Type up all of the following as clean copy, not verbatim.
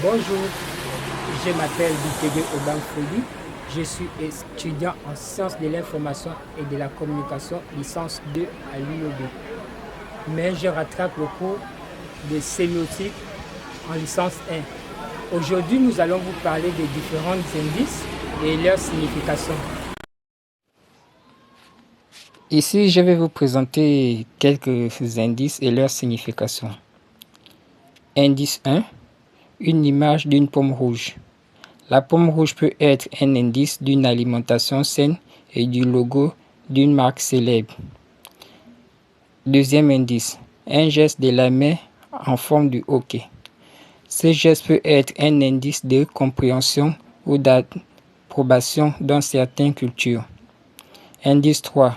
Bonjour, je m'appelle Bitege Oban Fodi. Je suis étudiant en sciences de l'information et de la communication, licence 2 à l'UOB. Mais je rattrape le cours de sémiotique en licence 1. Aujourd'hui, nous allons vous parler des différents indices et leur signification. Ici, je vais vous présenter quelques indices et leur signification. Indice 1. Une image d'une pomme rouge. La pomme rouge peut être un indice d'une alimentation saine et du logo d'une marque célèbre. Deuxième indice, un geste de la main en forme de hockey. Ce geste peut être un indice de compréhension ou d'approbation dans certaines cultures. Indice 3,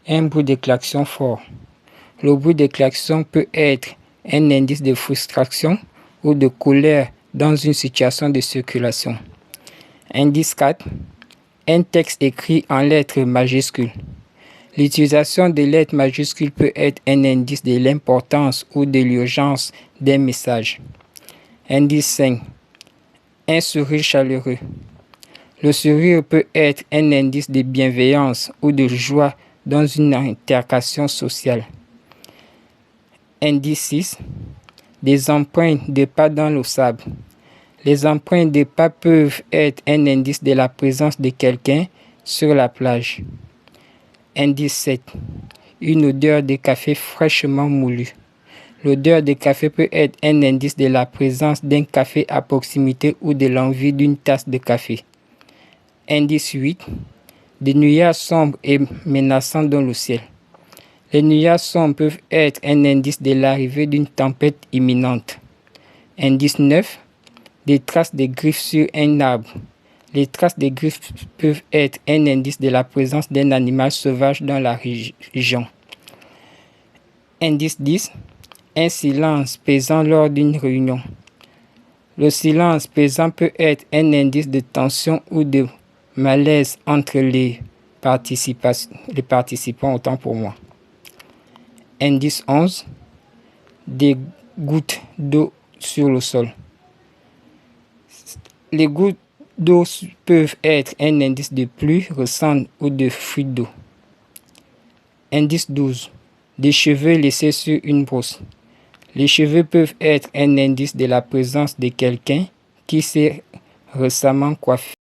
un bruit de klaxon fort. Le bruit de klaxon peut être un indice de frustration ou de colère dans une situation de circulation. Indice 4. Un texte écrit en lettres majuscules. L'utilisation des lettres majuscules peut être un indice de l'importance ou de l'urgence d'un message. Indice 5. Un sourire chaleureux. Le sourire peut être un indice de bienveillance ou de joie dans une interaction sociale. Indice 6. Des empreintes de pas dans le sable. Les empreintes de pas peuvent être un indice de la présence de quelqu'un sur la plage. Indice 7. Une odeur de café fraîchement moulu. L'odeur de café peut être un indice de la présence d'un café à proximité ou de l'envie d'une tasse de café. Indice 8. Des nuages sombres et menaçants dans le ciel. Les nuages sombres peuvent être un indice de l'arrivée d'une tempête imminente. Indice 9. Des traces de griffes sur un arbre. Les traces de griffes peuvent être un indice de la présence d'un animal sauvage dans la région. Indice 10. Un silence pesant lors d'une réunion. Le silence pesant peut être un indice de tension ou de malaise entre les participants, autant pour moi. Indice 11. Des gouttes d'eau sur le sol. Les gouttes d'eau peuvent être un indice de pluie récente ou de fuite d'eau. Indice 12. Des cheveux laissés sur une brosse. Les cheveux peuvent être un indice de la présence de quelqu'un qui s'est récemment coiffé.